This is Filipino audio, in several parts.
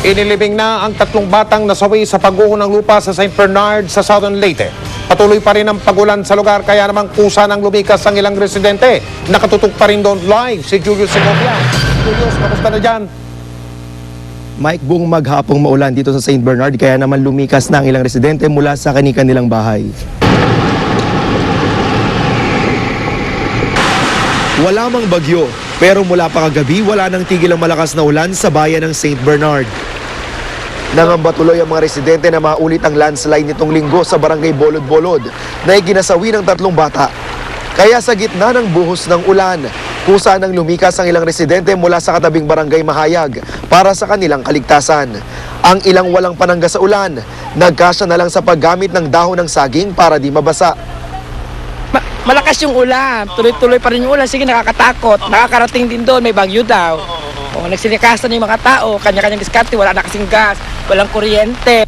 Inilibing na ang 3 batang nasawi sa pagguho ng lupa sa St. Bernard sa Southern Leyte. Patuloy pa rin ang pagulan sa lugar kaya namang kusa ng lumikas ang ilang residente. Nakatutok pa rin doon live si Julius Segovia. Julius, kamusta na dyan? Mike, buong maghapong maulan dito sa St. Bernard kaya naman lumikas na ang ilang residente mula sa kani-kanilang bahay. Wala mang bagyo, pero mula pa kagabi wala nang tigil ang malakas na ulan sa bayan ng St. Bernard. Nangamba tuloy ang mga residente na maulit ang landslide nitong linggo sa barangay Bolod-Bolod na iginasawi ng 3 bata. Kaya sa gitna ng buhos ng ulan, kusa nang lumikas ang ilang residente mula sa katabing barangay Mahayag para sa kanilang kaligtasan. Ang ilang walang panangga sa ulan, nagkasya na lang sa paggamit ng dahon ng saging para di mabasa. Malakas yung ulan, tuloy-tuloy pa rin yung ulan, sige nakakatakot, nakakarating din doon, may bagyo daw. O, nagsinikasan yung mga tao, kanya-kanyang diskarte, wala na kasing gas, walang kuryente.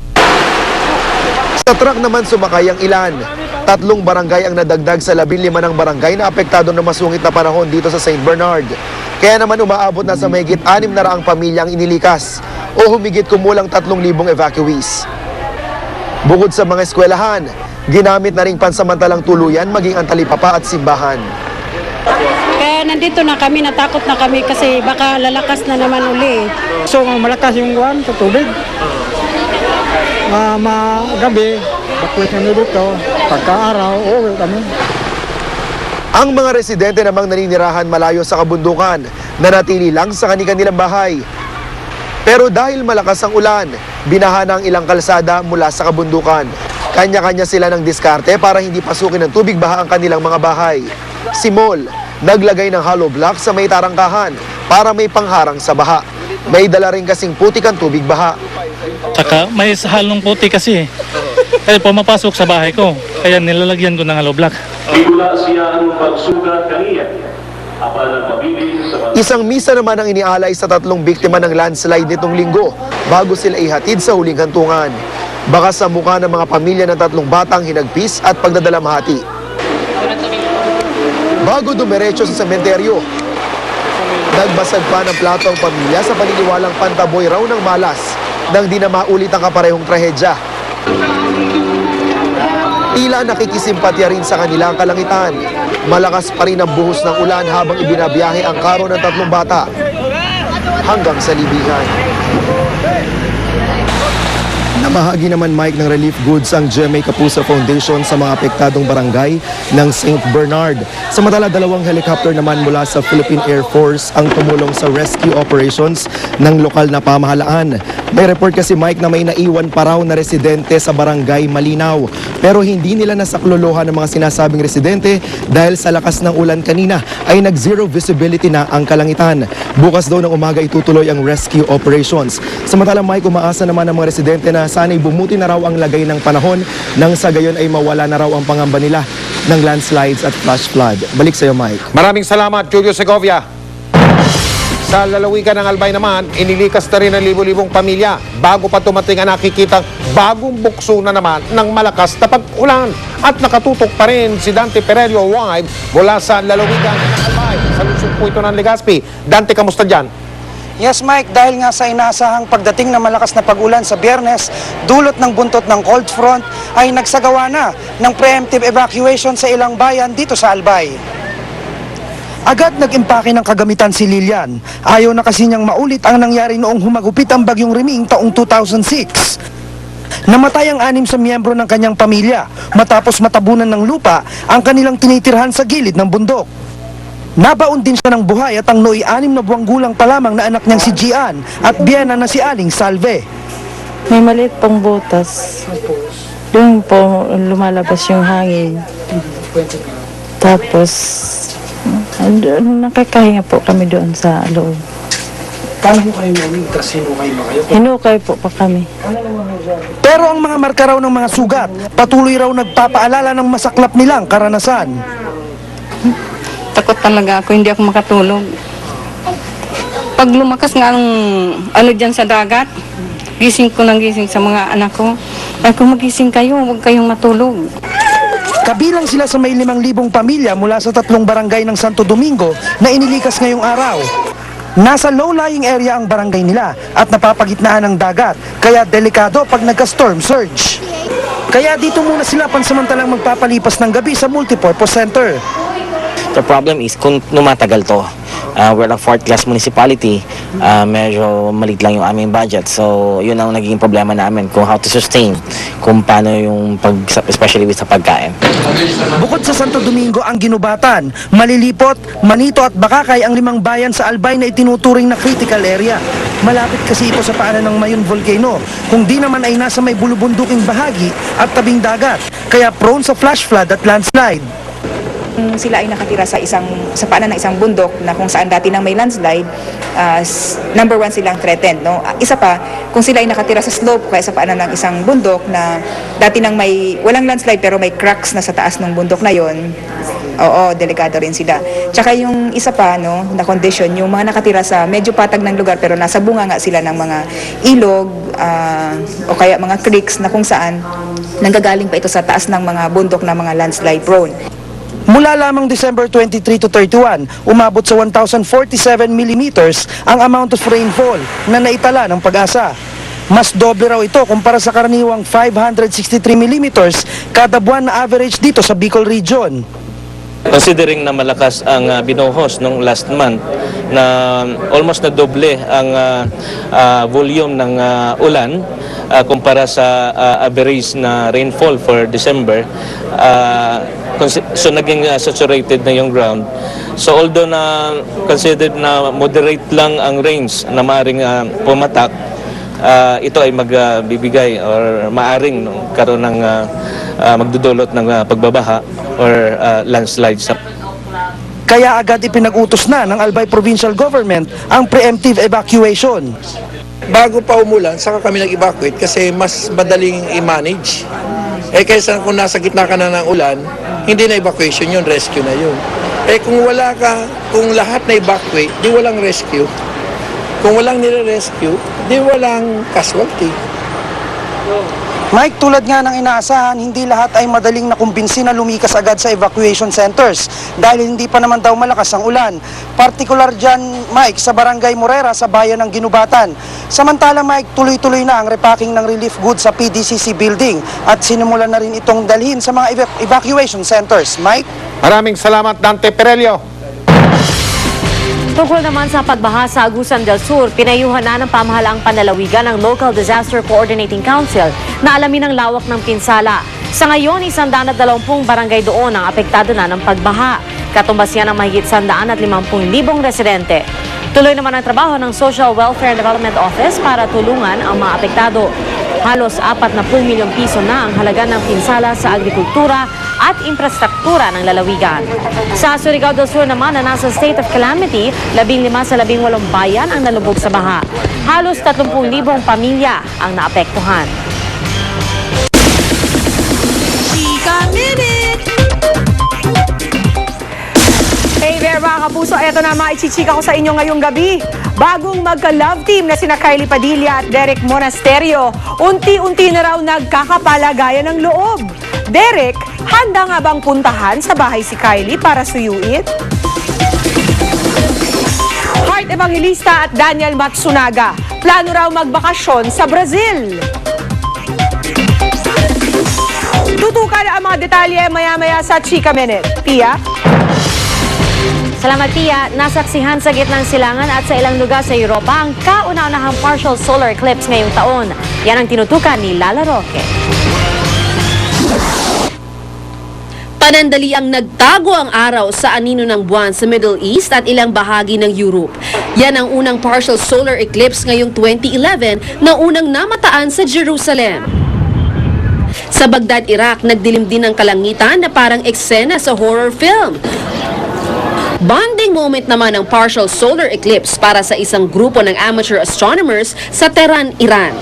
Sa truck naman sumakay ang ilan. 3 barangay ang nadagdag sa 15 ng barangay na apektado ng masungit na panahon dito sa St. Bernard. Kaya naman umaabot na sa mahigit 600 pamilya ang inilikas o humigit kumulang 3,000 evacuees. Bukod sa mga eskwelahan, ginamit na ring pansamantalang tuluyan maging ang talipapa at simbahan. Kaya nandito na kami, natakot na kami kasi baka lalakas na naman uli. So malakas yung uwan sa tubig. Gabi, bakwit kami dito. Pagka-araw, uuwi kami. Ang mga residente namang naninirahan malayo sa kabundukan, nanatili lang sa kani-kanilang bahay. Pero dahil malakas ang ulan, binaha na ang ilang kalsada mula sa kabundukan. Kanya-kanya sila ng diskarte para hindi pasukin ng tubig baha ang kanilang mga bahay. Si Mol, naglagay ng hollow block sa may tarangkahan para may pangharang sa baha. May dala rin kasing putik ang tubig baha. Saka may halong puti kasi kaya pumapasok sa bahay ko. Kaya nilalagyan ko ng hollow block. Isang misa naman ang inialay sa 3 biktima ng landslide nitong linggo bago sila ihatid sa huling hantungan. Baka sa mukha ng mga pamilya ng 3 batang hinagpis at pagdadalamhati. Bago dumiretso sa sementeryo, nagbasag pa ng plato ang pamilya sa paniniwalang pantaboy raw ng malas nang di na maulit ang kaparehong trahedya. Tila nakikisimpatya rin sa kanila ang kalangitan. Malakas pa rin ang buhos ng ulan habang ibinabiyahe ang karo ng 3 bata hanggang sa Libingan. Namahagi naman, Mike, ng relief goods ang GMA Kapuso Foundation sa mga apektadong barangay ng St. Bernard. Samantala, 2 helicopter naman mula sa Philippine Air Force ang tumulong sa rescue operations ng lokal na pamahalaan. May report kasi, Mike, na may naiwan pa raw na residente sa barangay Malinaw. Pero hindi nila nasaklolohan ng mga sinasabing residente dahil sa lakas ng ulan kanina ay nag-zero visibility na ang kalangitan. Bukas daw ng umaga itutuloy ang rescue operations. Samantala, Mike, umaasa naman ang mga residente na sana'y bumuti na raw ang lagay ng panahon nang sa gayon ay mawala na raw ang pangamba nila ng landslides at flash flood. Balik sa iyo, Mike. Maraming salamat, Julius Segovia. Sa lalawigan ng Albay naman, inilikas na rin ang libo-libong pamilya bago pa tumating ang nakikitang bagong bukso na naman ng malakas na pag-ulan. At nakatutok pa rin si Dante Perelio Wive mula sa lalawigan ng Albay. Sa lusong po ito ng Legazpi. Dante, kamusta dyan? Yes, Mike, dahil nga sa inasahang pagdating ng malakas na pag-ulan sa Biyernes, dulot ng buntot ng cold front, ay nagsagawa na ng preemptive evacuation sa ilang bayan dito sa Albay. Agad nag-impake ng kagamitan si Lilian. Ayaw na kasi niyang maulit ang nangyari noong humagupit ang bagyong Riming taong 2006. Namatay ang 6 sa miyembro ng kanyang pamilya matapos matabunan ng lupa ang kanilang tinitirhan sa gilid ng bundok. Nabaon din siya ng buhay at ang nooy 6 na buwang gulang pa lamang na anak niyang si Gian at biyana na si Aling Salve. May maliit pong butas. Doon po lumalabas yung hangin. Tapos, nakakahinga po kami doon sa loob. Paano kayo mamigtas? Hinukay ba kayo? Hinukay po pa kami. Pero ang mga marka raw ng mga sugat, patuloy raw nagpapaalala ng masaklap nilang karanasan. Takot talaga ako, hindi ako makatulog. Pag lumakas nga ang dyan sa dagat, gising ko ng gising sa mga anak ko. Ay kung magising kayo, huwag kayong matulog. Kabilang sila sa may 5,000 pamilya mula sa 3 barangay ng Santo Domingo na inilikas ngayong araw. Nasa low-lying area ang barangay nila at napapagitnaan ng dagat, kaya delikado pag nagka-storm surge. Kaya dito muna sila pansamantalang magpapalipas ng gabi sa multipurpose center. The problem is kung lumatagal to, we're a fourth class municipality, medyo maliit lang yung aming budget. So yun ang naging problema namin kung how to sustain, kung paano yung especially with sa pagkain. Bukod sa Santo Domingo ang Ginubatan, Malilipot, Manito at Bakakay ang 5 bayan sa Albay na itinuturing na critical area. Malapit kasi ito sa paanan ng Mayon Volcano, kung di naman ay nasa may bulubunduking bahagi at tabing dagat, kaya prone sa flash flood at landslide. Sila ay nakatira sa paanan ng isang bundok na kung saan dati nang may landslide, number one silang threatened. No? Isa pa, kung sila ay nakatira sa slope kaya sa paanan ng isang bundok na dati nang walang landslide pero may cracks na sa taas ng bundok na yon, oo, delikado rin sila. Tsaka yung isa pa, no, na condition, yung mga nakatira sa medyo patag ng lugar pero nasa bunga nga sila ng mga ilog o kaya mga creeks na kung saan nanggagaling pa ito sa taas ng mga bundok na mga landslide prone. Mula lamang December 23 to 31, umabot sa 1,047 millimeters ang amount of rainfall na naitala ng Pag-asa. Mas doble raw ito kumpara sa karaniwang 563 millimeters kada buwan na average dito sa Bicol Region. Considering na malakas ang binuhos nung last month na almost na doble ang volume ng ulan kumpara sa average na rainfall for December, so naging saturated na yung ground. So although na considered na moderate lang ang rains na maaaring pumatak, ito ay magbibigay or maaring karoon ng magdudulot ng pagbabaha or landslide. Kaya agad ipinag-utos na ng Albay Provincial Government ang preemptive evacuation. Bago pa umulan, saka kami nag-evacuate kasi mas madaling i-manage. Kaysa kung nasa gitna ka na ng ulan, hindi na evacuation yun, rescue na yun. Kung lahat na evacuate, di walang rescue. Kung walang nire-rescue, di walang casualty. Mike, tulad nga ng inaasahan, hindi lahat ay madaling nakumbinsi na lumikas agad sa evacuation centers dahil hindi pa naman daw malakas ang ulan. Partikular dyan, Mike, sa Barangay Morera sa bayan ng Ginubatan. Samantala, Mike, tuloy-tuloy na ang repacking ng relief goods sa PDCC building at sinimulan na rin itong dalhin sa mga evacuation centers. Mike? Maraming salamat, Dante Perelio. Tungkol naman sa pagbaha sa Agusan del Sur, pinayuhan na ng pamahalaang panlalawigan ng Local Disaster Coordinating Council na alamin ang lawak ng pinsala. Sa ngayon, 120 barangay doon ang apektado na ng pagbaha. Katumbas yan ng mahigit 150,000 residente. Tuloy naman ang trabaho ng Social Welfare and Development Office para tulungan ang mga apektado. Halos 40 milyong piso na ang halaga ng pinsala sa agrikultura at infrastruktura ng lalawigan. Sa Surigao del Sur naman na nasa state of calamity, 15 sa 18 bayan ang nalubog sa baha. Halos 30,000 pamilya ang naapektuhan. Hey there mga kapuso, eto na maichichika ko sa inyo ngayong gabi. Bagong magka-love team na sina Kylie Padilla at Derek Monasterio, unti-unti na raw nagkakapalagayan ng loob. Derek, handa nga bang puntahan sa bahay si Kylie para suyuin? Heart Evangelista at Daniel Matsunaga, plano raw magbakasyon sa Brazil. Tutukan ang mga detalye maya-maya sa Chika Minute. Pia? Salamat, Tia. Nasaksihan sa gitnang silangan at sa ilang lugar sa Europa ang kauna-unahang partial solar eclipse ngayong taon. Yan ang tinutukan ni Lala Roque. Panandali ang nagtago ang araw sa anino ng buwan sa Middle East at ilang bahagi ng Europe. Yan ang unang partial solar eclipse ngayong 2011 na unang namataan sa Jerusalem. Sa Baghdad, Iraq, nagdilim din ang kalangitan na parang eksena sa horror film. Bonding moment naman ang partial solar eclipse para sa isang grupo ng amateur astronomers sa Tehran, Iran.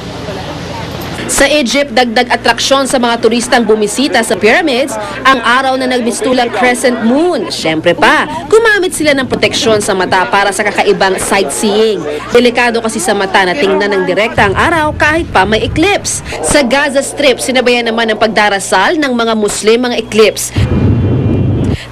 Sa Egypt, dagdag atraksyon sa mga turistang bumisita sa pyramids ang araw na nagmistulang crescent moon. Siyempre pa, gumamit sila ng proteksyon sa mata para sa kakaibang sightseeing. Delikado kasi sa mata na tingnan ng direkta ang araw kahit pa may eclipse. Sa Gaza Strip, sinabayan naman ang pagdarasal ng mga Muslim ang eclipse.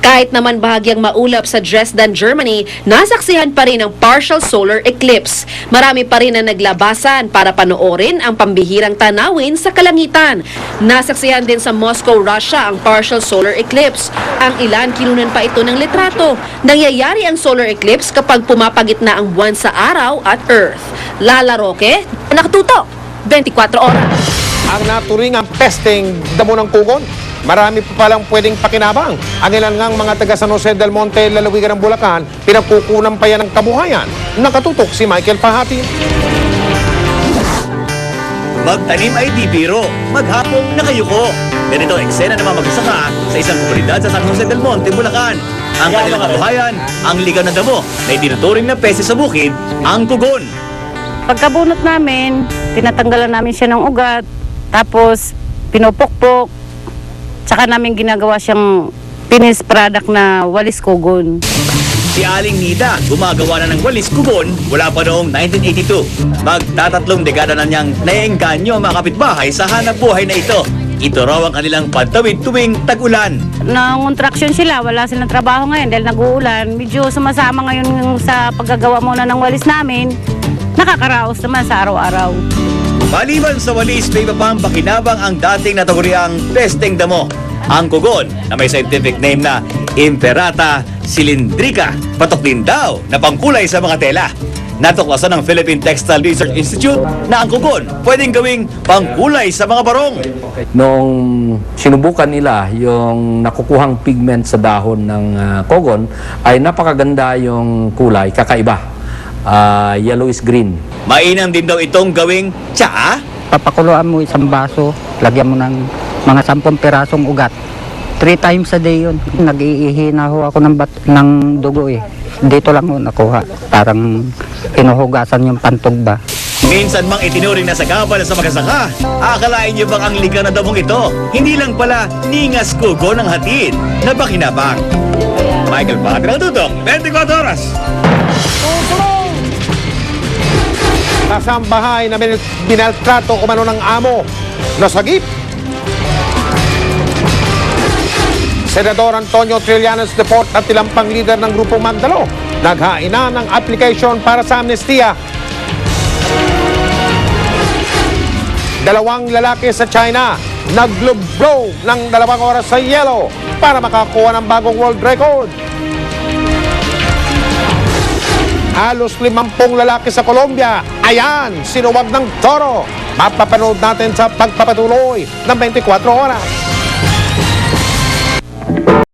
Kahit naman bahagyang maulap sa Dresden, Germany, nasaksihan pa rin ang partial solar eclipse. Marami pa rin ang naglabasan para panoorin ang pambihirang tanawin sa kalangitan. Nasaksihan din sa Moscow, Russia ang partial solar eclipse. Ang ilan kinunan pa ito ng litrato. Nangyayari ang solar eclipse kapag pumapagitna ang buwan sa araw at Earth. Lala Roque, nakatutok, 24 oras. Ang naturingang pesting damo ng kugon, marami pa palang pwedeng pakinabang. Ang ilan ngang mga taga San Jose del Monte, lalawigan ng Bulacan, pinagkukunan pa yan ng kabuhayan. Nakatutok si Michael Pahati. Magtanim ay di biro, maghapong nakayuko. Ganito ang eksena ng mga magsasaka sa isang komunidad sa San Jose del Monte, Bulacan. Ang kanilang kabuhayan, ang ligaw ng damo na itinuturing na pese sa bukid, ang kugon. Pagkabunot namin, tinatanggalan namin siya ng ugat, tapos pinupukpok, tsaka namin ginagawa siyang finished product na walis kugon. Si Aling Nida, gumagawa na ng walis kugon mula pa noong 1982. Magtatatlong dekada na niyang naiengganyo ang mga kapitbahay sa hanap buhay na ito. Ito raw ang kanilang pagtawid tuwing tag-ulan. Nangontraksyon sila, wala silang trabaho ngayon dahil nag-uulan. Medyo sumasama ngayon sa paggagawa muna ng walis namin. Nakakaraos naman sa araw-araw. Maliban sa walis, may iba pang pakinabang ang dating nataguriang pesteng damo. Ang kugon na may scientific name na Imperata cylindrica, patok din daw na pangkulay sa mga tela. Natuklasan ng Philippine Textile Research Institute na ang kugon pwedeng gawing pangkulay sa mga barong. Noong sinubukan nila yung nakukuhang pigment sa dahon ng kogon, ay napakaganda yung kulay, kakaiba. Yellowish green. Mainam din daw itong gawing tsaa. Papakuluan mo isang baso, lagyan mo ng mga 10 pirasong ugat. 3 times a day yun. Nag-iihina ho ako ng dugo eh. Dito lang ho nakuha. Parang hinuhugasan yung pantog ba. Minsan mang itinuring na sagabal sa magsasaka. Akalain niyo bang ang ligaw na damong ito? Hindi lang pala ningas kugon ang hatid na pakinabang. Michael Pahati ng Tutok, 24 oras. Kasambahay na binaltrato umano ng amo, nasagip. Senador Antonio Trillanes Deport at ilang pang-leader ng Grupong Mandalo naghain na ng application para sa amnestia. 2 lalaki sa China naglublow ng 2 oras sa yelo para makakuha ng bagong world record. Halos 50 lalaki sa Colombia, ayan, sinuwag ng toro. Mapapanood natin sa pagpapatuloy ng 24 oras.